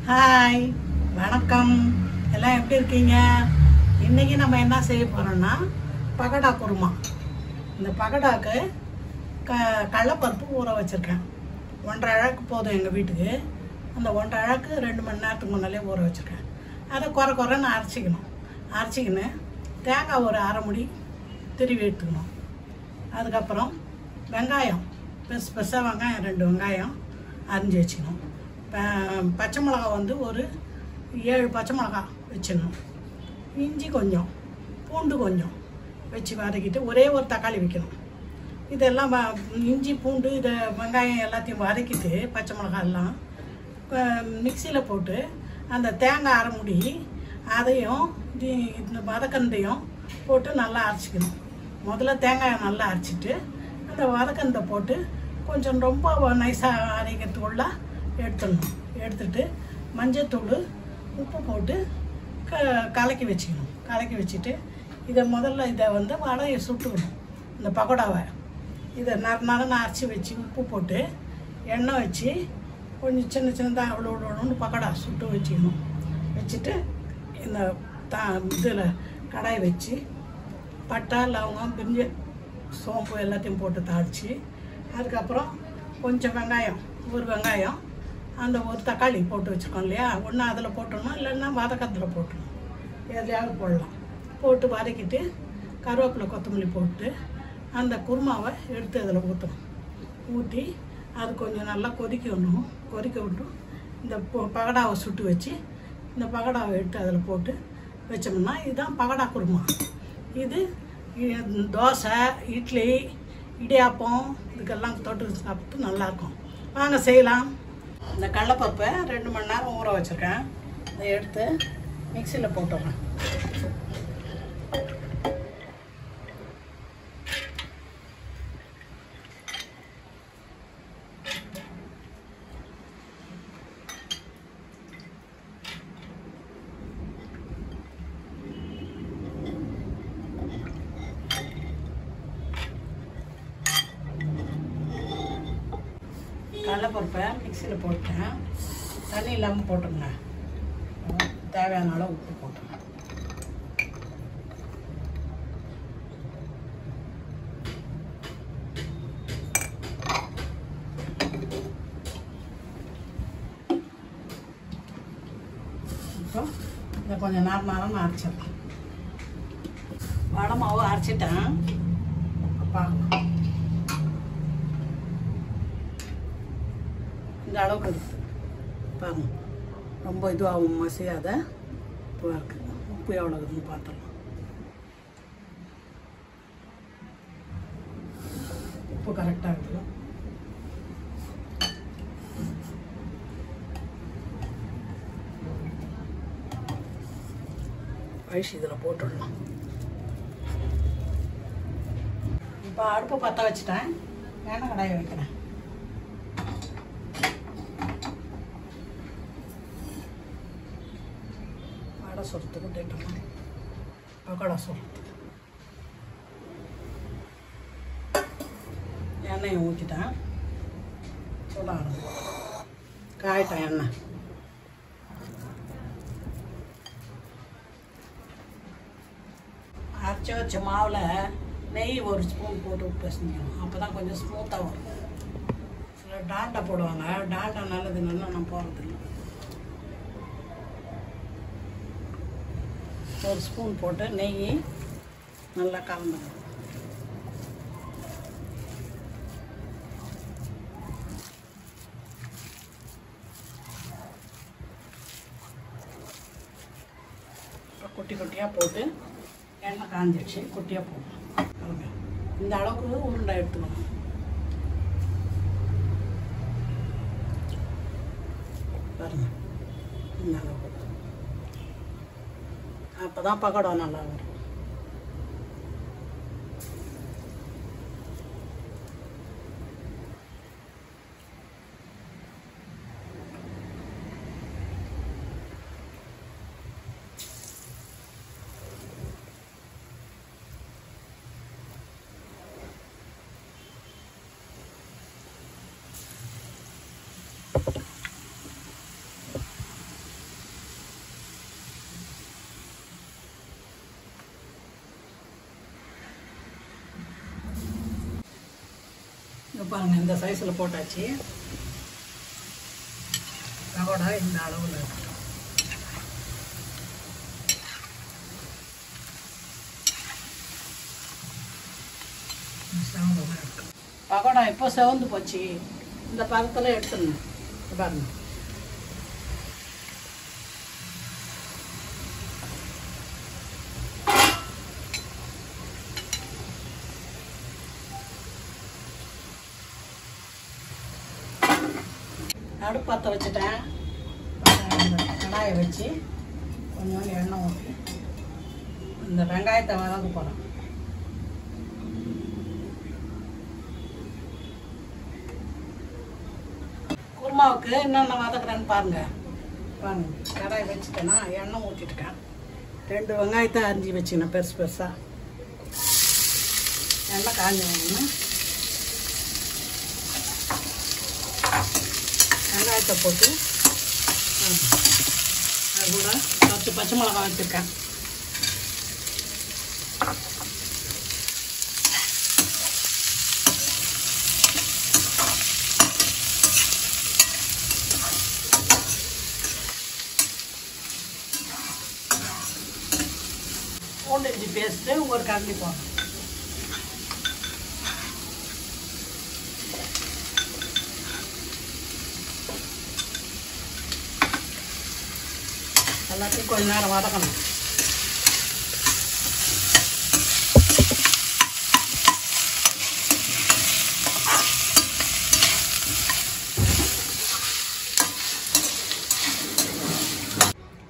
Hi, வணக்கம். எல்லாம் எப்படி இருக்கீங்க? இன்றைக்கி நம்ம என்ன செய்ய போகிறோம்னா பகடா குருமா. இந்த பகடாக்கு கடலைப்பருப்பு ஊற வச்சுருக்கேன். 1.5 அழகு போதும் எங்கள் வீட்டுக்கு. அந்த 1.5 அழகு 2 மணி நேரத்துக்கு முன்னாலே ஊற வச்சுருக்கேன். அதை குறைன்னு அரைச்சிக்கின்னு தேங்காய் ஒரு அரை முடி திருவி எடுத்துக்கணும். அதுக்கப்புறம் வெங்காயம் பெருசாக வெங்காயம் 2 வெங்காயம் அரிஞ்சு வச்சுக்கணும். பச்சை மிளகா வந்து ஒரு 7 பச்சை மிளகா வச்சிடணும். இஞ்சி கொஞ்சம், பூண்டு கொஞ்சம் வச்சு வதக்கிட்டு ஒரே ஒரு தக்காளி வைக்கணும். இதெல்லாம் இஞ்சி பூண்டு இதை வெங்காயம் எல்லாத்தையும் வதக்கிட்டு பச்சை மிளகா எல்லாம் மிக்சியில் போட்டு அந்த தேங்காய் அரை முடி அதையும் இந்த வதக்கந்தையும் போட்டு நல்லா அரைச்சிக்கணும். முதல்ல தேங்காயை நல்லா அரைச்சிட்டு அந்த வதக்கந்தை போட்டு கொஞ்சம் ரொம்ப நைஸாக அரைக்கிறதுக்குள்ள எடுத்துடணும். எடுத்துட்டு மஞ்சத்தூள் உப்பு போட்டு கலக்கி வச்சுக்கணும். கலக்கி வச்சுட்டு இதை முதல்ல இதை வந்து வடையை சுட்டுக்கணும். இந்த பகோடாவை இதை நரன்னு அரைச்சி வச்சு உப்பு போட்டு எண்ணெய் வச்சு கொஞ்சம் சின்னதாக அவ்வளோ பகோடா சுட்டு வச்சுக்கணும். வச்சுட்டு இந்த இதில் கடாயை வச்சு பட்டை லவங்கம் பிரிஞ்சு சோம்பு எல்லாத்தையும் போட்டு தாளித்து அதுக்கப்புறம் கொஞ்சம் வெங்காயம் ஒரு வெங்காயம் அந்த ஒரு தக்காளி போட்டு வச்சுருக்கோம் இல்லையா, ஒன்று அதில் போட்டணும், இல்லைன்னா வதக்கத்தில் போட்டணும், எதுலையாவது போடலாம். போட்டு வதக்கிட்டு கருவேப்பிலை கொத்தமல்லி போட்டு அந்த குருமாவை எடுத்து அதில் ஊற்றணும். ஊற்றி அது கொஞ்சம் நல்லா கொதிக்க விட்டு இந்த பகடாவை சுட்டு வச்சு இந்த பகடாவை எடுத்து அதில் போட்டு வச்சோம்னா இதுதான் பகடா குருமா. இது தோசை, இட்லி, இடியாப்பம் இதுக்கெல்லாம் தொட்டு சாப்பிட்டு நல்லாயிருக்கும். வாங்க செய்யலாம். இந்த கடலைப்பருப்பை 2 மணி நேரம் ஊற வச்சுருக்கேன். அதை எடுத்து மிக்சியில் போட்டுடுறேன். கடலைப்பருப்பை மிக்சியில் போட்டேன். தண்ணி இல்லாமல் போட்டுங்க. தேவையான அளவு உப்பு போட்டுங்க. இப்போ இதை கொஞ்சம் நேரம் அரைச்சிடலாம். வடை மாவு அரைச்சிட்டேன். அப்பா இந்த அளவுக்கு இருக்குது பாருங்க. ரொம்ப இதுவாகும் மசியாத உப்பு இருக்குது. உப்பு எவ்வளோ இருக்குதுன்னு பார்த்துடலாம். உப்பு கரெக்டாக இருக்குது. ஐஸ் இதில் போட்டுடலாம். இப்போ அடுப்பை பற்ற வச்சுட்டேன். எண்ணெய் கடாயை வைக்கிறேன். சொல்றதுக்கு டேட்டலாம் பகோடா சொல்றதுக்கு எண்ணெயை ஊற்றிட்டேன். சொல்ல காயிட்டேன் எண்ணெய். அரைச்சி வச்ச மாவில் நெய் ஒரு ஸ்பூன் போட்டு பிசைஞ்சிக்கணும். அப்போ தான் கொஞ்சம் ஸ்மூத்தாக வரும். சில டால்டா போடுவாங்க. டால்டா நல்லது நல்லா நான் போடுறதில்லை. ஒரு ஸ்பூன் போட்டு நெய் நல்லா கலந்துக்கணும். குட்டி குட்டியாக போட்டு எண்ணெய் காஞ்சிடுச்சு. குட்டியாக போடணும். இந்த அளவுக்கு உருண்டை எடுத்துக்கணும். பாருங்க, இந்த அளவுக்கு. அப்போ தான் பகோடா நல்லா வரும். பாருங்கள், இந்த சைஸில் போட்டாச்சு. பகோடா இந்த அளவில் இருக்கு. பகோடா இப்போ செவந்து போச்சு. இந்த பதத்தில் எடுத்துடணும். பாருங்க, அடுப்பு பற்ற வச்சுட்டேன். கடாயை வச்சு கொஞ்சம் எண்ணெய் ஊற்றி இந்த வெங்காயத்தை வதக்க போகிறேன். குருமாவுக்கு என்னென்ன வதக்குறேன்னு பாருங்கள். கடாயை வச்சுட்டேன்னா எண்ணெய் ஊற்றிட்டுக்கேன். 2 வெங்காயத்தை அரிஞ்சு வச்சுக்கணும் பெருசு பெருசாக. எண்ணெய் காஞ்சி வாங்கணும். வெங்காயத்தை போட்டு அது கூட 10 பச்சை மிளகாய் வச்சுருக்கேன். பூண்டு இஞ்சி பேஸ்ட்டு ஒரு கரண்டி போடணும். எல்லாத்தையும் கொஞ்ச நேரம் வதக்கணும்.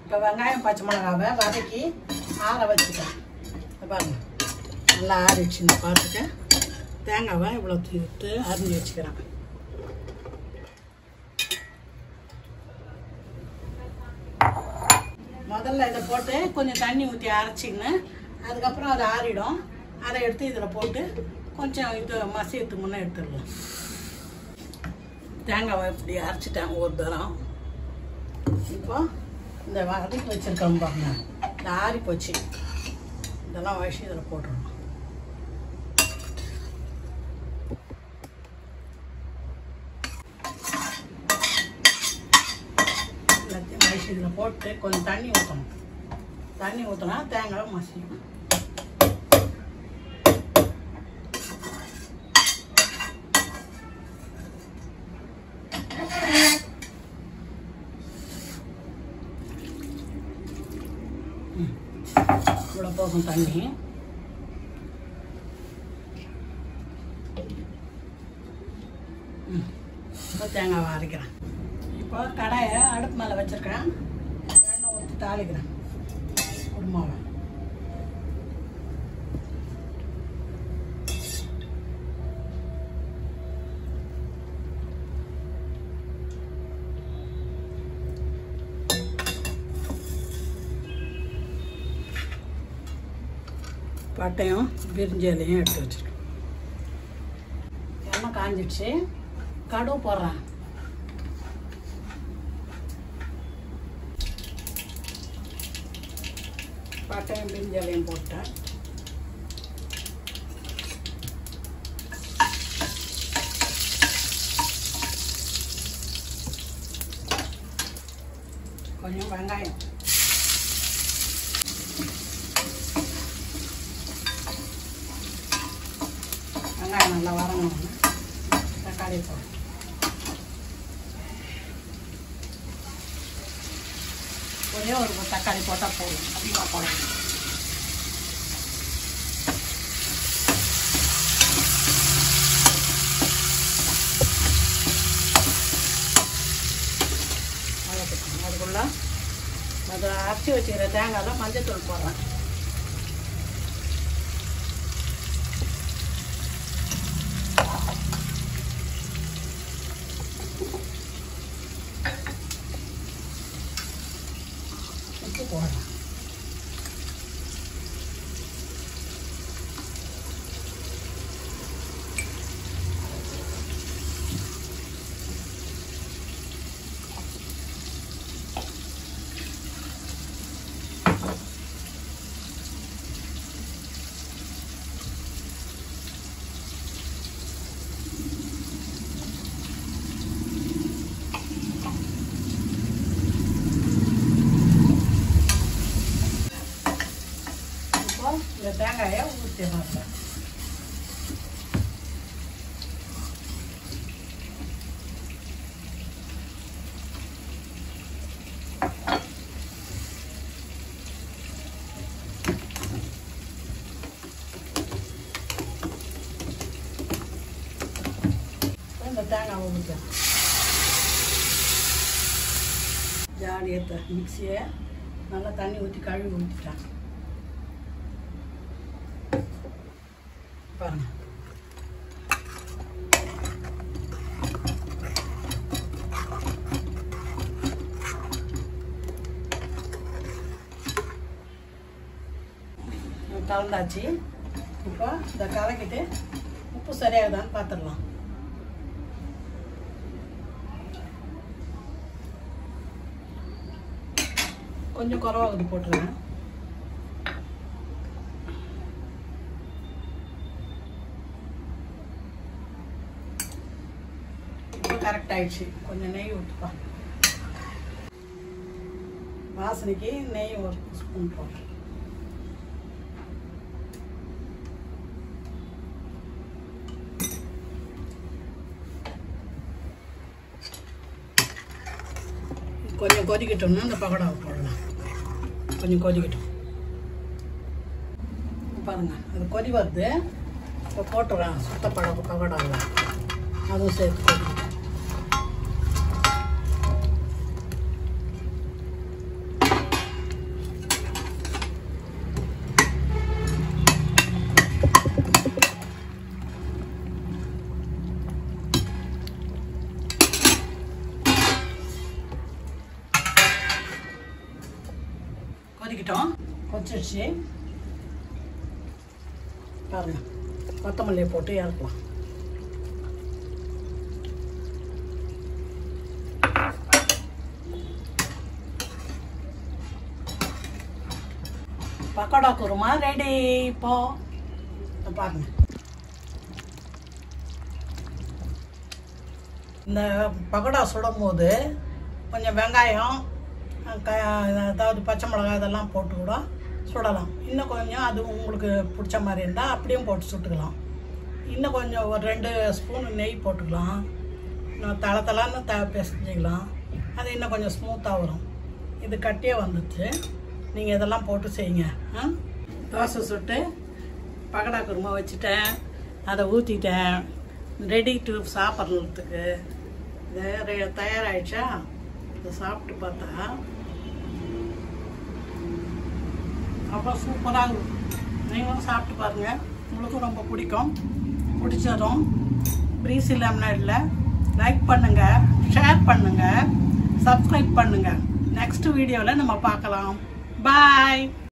இப்போ வெங்காயம் பச்சை மிளகாவை வதக்கி ஆற வச்சுட்டேன். பாருங்க, நல்லா ஆறிடுச்சுன்னு பார்த்துட்டு தேங்காவை இவ்வளோ தூத்து அரிஞ்சு வச்சுக்கிறேன். முதல்ல இதை போட்டு கொஞ்சம் தண்ணி ஊற்றி அரைச்சின்னு அதுக்கப்புறம் அது ஆறிடும். அதை எடுத்து இதில் போட்டு கொஞ்சம் இது மசியத்துக்கு முன்னே எடுத்துடலாம். தேங்காவை இப்படி அரைச்சிட்டேன் ஒரு தரம். இப்போ இந்த வதக்கி வச்சுருக்கோம் பாருங்க, இந்த ஆறி போச்சு. இதெல்லாம் வச்சு இதில் போட்டுடணும். எல்லாத்தையும் வச்சு இதில் போட்டு கொஞ்சம் தண்ணி ஊற்றணும். தண்ணி ஊற்றினா தேங்காய் மசியும். இவ்வளோ போகும் தண்ணி. இப்போ தேங்காவை அரைக்கிறேன். இப்போ கடாயை அடுப்பு மேலே வச்சுருக்கேன். எண்ணெய் ஊற்றி தாளிக்கிறேன் குருமாவை. பட்டையும் பிரிஞ்சி இலையும் எடுத்து வச்சுருக்கேன். எண்ணெய் காஞ்சிடுச்சு. கடுகு போடுறேன். பட்டையும் பிரிஞ்சி இலையும் போட்டேன். கொஞ்சம் வெங்காயம், வெங்காயம் நல்லா வரணும். தக்காளி போடும். ஒரே ஒரு தக்காளி போட்டால் போதும், அதிகமாக போடணும். அதுக்குள்ள அதை அரைச்சி வச்சுக்கிற தேங்காயில் மஞ்சத்தூள் போடுறேன். உப்பு போடுறேன். தேங்காய் ஊற்றிட்டேன். ஜாடி எடுத்த மிக்சியை நல்லா தண்ணி ஊற்றி கழுவி ஊற்றிட்டேன். பாருங்கள், கலந்தாச்சு. இப்போ இதை கலக்கிட்டு உப்பு சரியாகுதான்னு பார்த்துடலாம். கொஞ்சம் குறவாகுது போட்டுருவேன். இப்போ கரெக்ட் ஆயிடுச்சு. கொஞ்சம் நெய் ஊற்றுப்பா. வாசனைக்கு நெய் ஒரு ஸ்பூன் போடுறேன். கொஞ்சம் கொதிக்கட்டோம்னா இந்த பகோடாவை போடலாம். கொஞ்சம் கொதிக்கட்டும். பாருங்கள், அது கொதி வருது. இப்போ போட்டுறேன் சுத்த பகோடாவில். அதுவும் சேர்த்து கொதிக்கட்டும். கொதிக்கிட்டோம், கொதிச்சிடுச்சு. பாருங்க, கொத்தமல்லியை போட்டு இறக்கலாம். பக்கோடா குருமா ரெடி. இப்போ பாருங்க, இந்த பக்கோடா சுடும் போது கொஞ்சம் வெங்காயம், அதாவது பச்சை மிளகாய் இதெல்லாம் போட்டு கூட சுடலாம். இன்னும் கொஞ்சம் அது உங்களுக்கு பிடிச்ச மாதிரி இருந்தால் அப்படியும் போட்டு சுட்டுக்கலாம். இன்னும் கொஞ்சம் ஒரு 2 ஸ்பூன் நெய் போட்டுக்கலாம். இன்னும் தளத்தலான்னு பிசைஞ்சிக்கலாம். அது இன்னும் கொஞ்சம் ஸ்மூத்தாக வரும். இது கட்டியே வந்துச்சு. நீங்கள் இதெல்லாம் போட்டு செய்யுங்க. தோசை சுட்டு பகோடா குருமா வச்சுட்டேன். அதை ஊற்றிட்டேன். ரெடி டு சாப்பிட்றதுக்கு இது தயாராகிடுச்சா? இதை சாப்பிட்டு பார்த்தா அவ்வளோ சூப்பராக இருக்கும். நீங்களும் சாப்பிட்டு பாருங்கள். உங்களுக்கும் ரொம்ப பிடிக்கும். பிடிச்சதும் ப்ளீஸ் இல்லாமல் இல்லை, லைக் பண்ணுங்கள், ஷேர் பண்ணுங்கள், சப்ஸ்கிரைப் பண்ணுங்கள். நெக்ஸ்ட் வீடியோவில் நம்ம பார்க்கலாம். பாய்.